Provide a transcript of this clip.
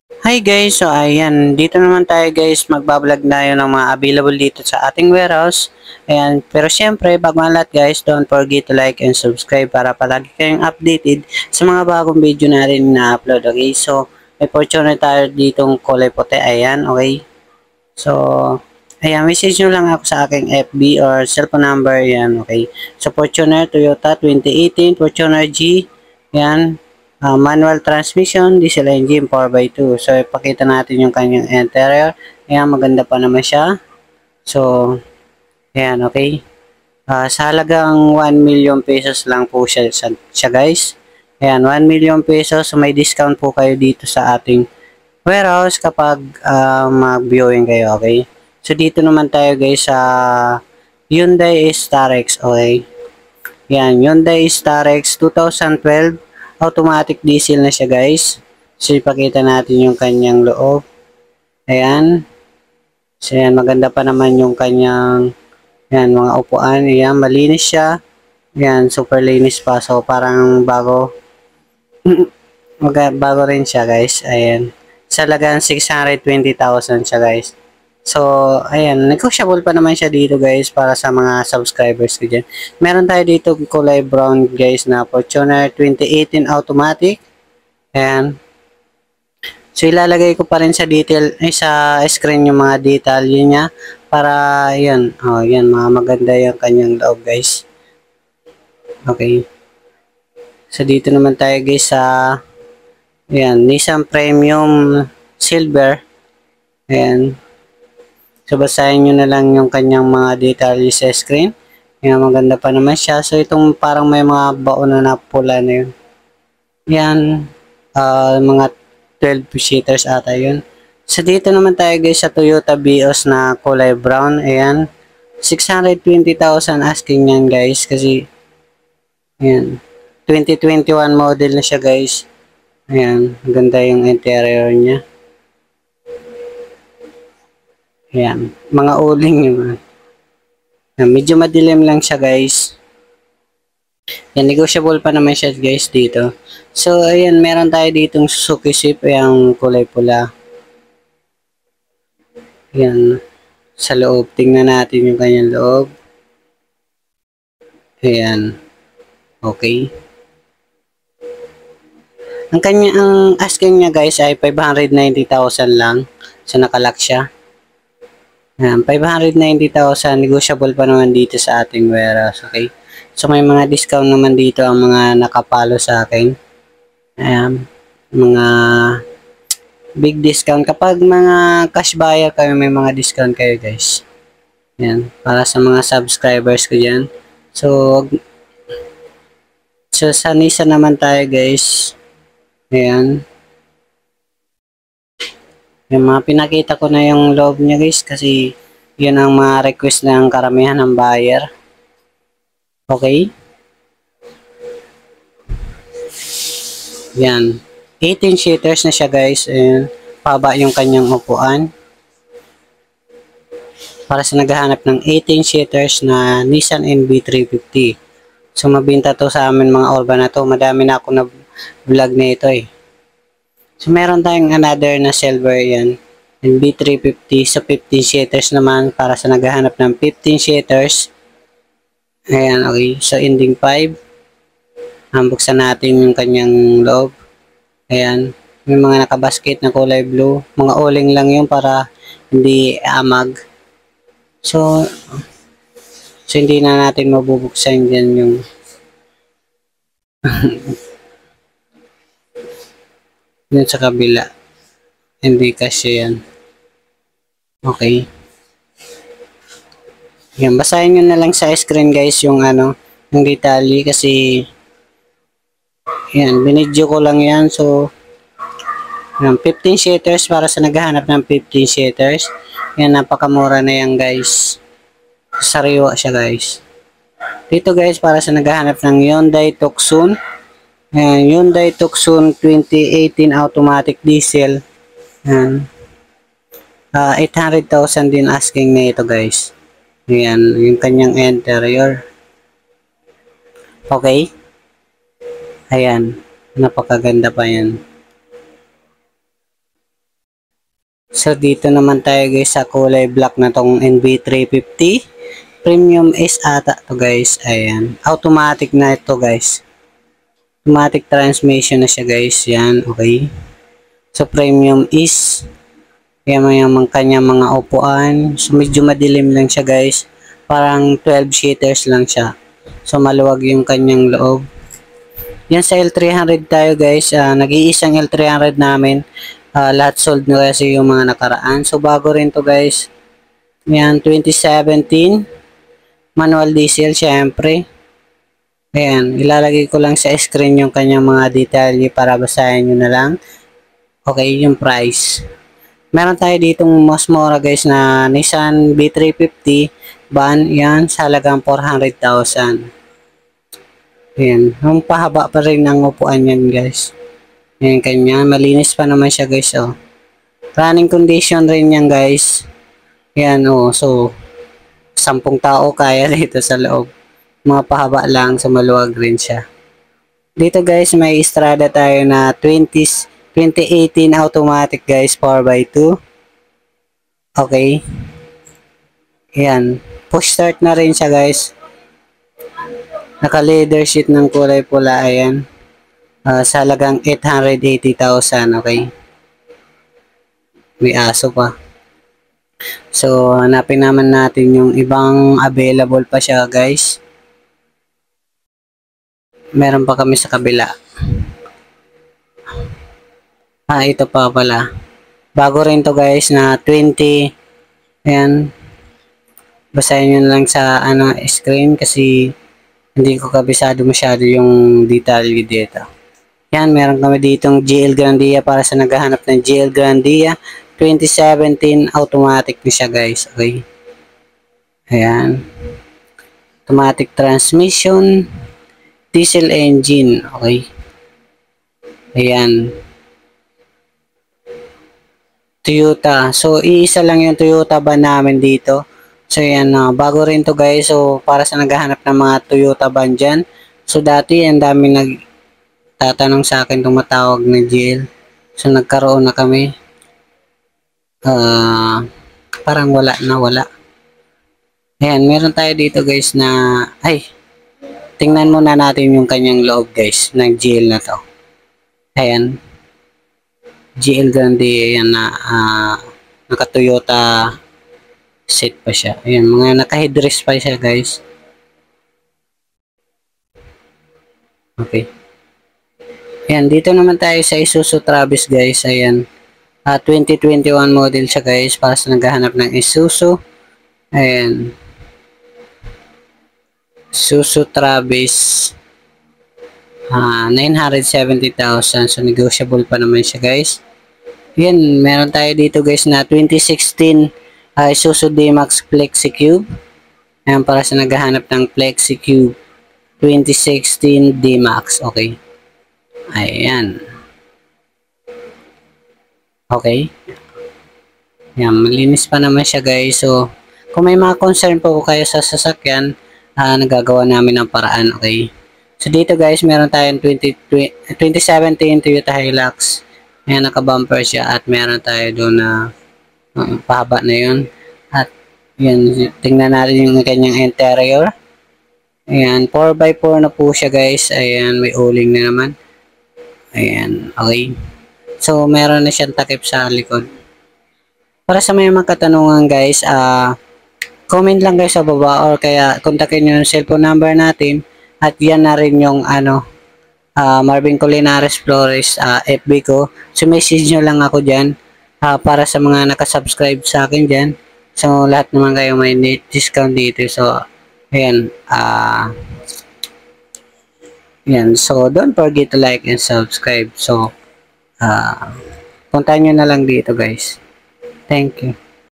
Hi guys, so ayan, dito naman tayo guys, magbablog tayo ng mga available dito sa ating warehouse. Ayan, pero syempre, bago ang lahat guys, don't forget to like and subscribe para palagi kayong updated sa mga bagong video natin na upload, okay? So, may fortune tayo ditong kulay puti, ayan, okay? So, ayan, message nyo lang ako sa aking FB or cellphone number, ayan, okay? So, Fortuner Toyota 2018, Fortuner G, ayan, manual transmission, diesel engine 4x2. So, ipakita natin yung kanyang interior. Ayan, maganda pa naman siya. So, ayan, okay. Sa halagang 1 million pesos lang po siya guys. Ayan, 1 million pesos. So, may discount po kayo dito sa ating warehouse kapag mag-viewing kayo, okay? So, dito naman tayo guys sa Hyundai Starex, okay? Yan, Hyundai Starex 2012 automatic diesel na siya guys. So, ipakita natin yung kanyang loob. Ayan. So, yan, maganda pa naman yung kanyang yan, mga upuan. Ayan, malinis siya. Yan, super linis pa. So, parang bago. Bago rin siya guys. Ayan. Sa lagang 620,000 siya guys. So, ayan, negotiable pa naman siya dito guys para sa mga subscribers ko dyan. Meron tayo dito kulay brown guys na Fortuner 2018 automatic. Ayan. So, ilalagay ko pa rin sa detail, sa screen yung mga detalye niya para, yan, oh, yan, mga maganda yung kanyang loob guys. Okay. So, dito naman tayo guys sa, ayan, Nissan Premium Silver. Ayan. So, basahin nyo na lang yung kanyang mga detalye sa screen. Ayan, maganda pa naman siya. So, itong parang may mga baon na pula na yun. Yan, mga 12 seaters ata yun. So, dito naman tayo guys sa Toyota Vios na kulay brown. Ayan, 620,000 asking yan guys. Kasi, ayan, 2021 model na siya guys. Ayan, ganda yung interior niya. Ayan, mga uling yun. Medyo madilim lang siya guys. Yan, negotiable pa naman siya guys dito. So, ayan, meron tayo ditong Suzuki Swift, yung kulay pula. Yan, sa loob. Tingnan natin yung kanyang loob. Ayan. Okay. Ang asking niya guys ay 590,000 lang. So, nakalock siya. Ayan, 590,000. Negotiable pa naman dito sa ating warehouse. Okay. So, may mga discount naman dito ang mga nakapalo sa akin. Ayan. Mga big discount. Kapag mga cash buyer kayo, may mga discount kayo guys. Ayan. Para sa mga subscribers ko dyan. So, sa Nissan naman tayo guys. Ayan. Yung mga pinakita ko na yung loob niya guys kasi yun ang mga request ng karamihan ng buyer. Okay. Yan. 18 seaters na siya guys. Ayan. Paba yung kanyang upuan. Para sa naghahanap ng 18 seaters na Nissan NV350. So mabinta to sa amin mga urban na to. Madami na ako na vlog na ito eh. So, meron tayong another na silver yan. And B350 sa 15 seaters naman para sa naghahanap ng 15 seaters. Ayan, okay. So, ending 5. Buksan natin yung kanyang loob. Ayan. May mga nakabasket na kulay blue. Mga uling lang yun para hindi amag. So hindi na natin mabubuksan dyan yung yun sa kabila. Hindi kasi yan. Okay. Yan, basahin nyo na lang sa screen guys yung yung detalye kasi yan, binidyo ko lang yan. So, yan, 15 seaters para sa naghahanap ng 15 seaters. Yan, napakamura na yan guys. Sariwa siya guys. Dito guys, para sa naghahanap ng Hyundai Tucson. Yan, Hyundai Tucson 2018 automatic diesel. Yan. 800,000 din asking na ito guys. Ayan, yung kanyang interior. Okay. Ayan, napakaganda pa yan. So dito naman tayo guys sa kulay black na tong NB350. Premium is ata to guys. Ayan. Automatic na ito guys. Automatic transmission na siya guys. Yan. Okay. So premium is yung kanya mga upuan. So medyo madilim lang siya guys. Parang 12 seaters lang siya. So maluwag yung kanyang loob. Yan sa L300 tayo guys. Nag-iisang L300 namin. Lahat sold na kasi yung mga nakaraan. So bago rin to guys. Yan 2017. Manual diesel syempre. Ayan. Ilalagay ko lang sa screen yung kanyang mga detalye para basahin nyo na lang. Okay, yung price. Meron tayo ditong mas mura guys na Nissan B350 van. Yan, sa halagang 400,000. Ayan, yung pahaba pa rin ang upuan yan guys. Ayan kanya, malinis pa naman siya guys oh. Running condition rin yan guys. Ayan oh, so 10 tao kaya dito sa loob. Mga pahaba lang, so maluwag rin siya. Dito guys, may Strada tayo na 2018 automatic guys, 4x2. Okay. Ayan. Push start na rin siya guys. Naka leather sheet ng kulay pula. Ayan. Sa halagang 880,000. Okay. May aso pa. So, hanapin naman natin yung ibang available pa siya guys. Meron pa kami sa kabila. Ito pa pala. Bago rin to guys na 20. Ayan. Basahin nyo lang sa screen kasi hindi ko kabisado masyado yung detalye dito. Yan, meron kami ditong GL Grandia para sa naghahanap ng GL Grandia. 2017 automatic na siya guys. Okay. Ayan. Automatic transmission. Diesel engine. Okay. Ayan. Toyota. So, iisa lang yung Toyota van namin dito. So, yan. Bago rin to guys. So, para sa naghahanap ng mga Toyota van dyan. So, dati ang dami nagtatanong sa akin tumatawag na GL. So, nagkaroon na kami. Parang wala. Ayan. Meron tayo dito guys na tingnan muna natin yung kanyang loob guys ng GL na to. Ayan. GL Grande yan na naka Toyota set pa siya. Ayan, mga naka headrest pa siya guys. Okay. Ayan, dito naman tayo sa Isuzu Travis guys. Ayan. 2021 model siya guys para sa naghahanap ng Isuzu. Ayan. Isuzu Travis 970,000. So negotiable pa naman siya guys. Yan, meron tayo dito guys na 2016 Isuzu D-Max Flexi Cube. Ayan, para sa naghahanap ng Flexi Cube 2016 D-Max. Okay. Ayan. Okay. Yan, malinis pa naman siya guys. So, kung may mga concern po kayo sa sasakyan, nagagawa namin ng paraan. Okay. So, dito guys, meron tayong 2017 Toyota Hilux. Ayan, naka-bumper siya at meron tayo doon na pahaba na yun. At yan, tingnan natin yung kanyang interior. Ayan, 4x4 na po siya guys. Ayan, may uling na naman. Ayan, okay. So, meron na siyang takip sa likod. Para sa may mga katanungan guys, comment lang guys sa baba or kaya kontakin nyo yung cellphone number natin. At yan na rin yung Marvin Culinares Flores FB ko. So message nyo lang ako dyan para sa mga nakasubscribe sa akin dyan. So lahat naman kayo may discount dito. So ayan. Yan. So don't forget to like and subscribe. So puntahan nyo na lang dito guys. Thank you.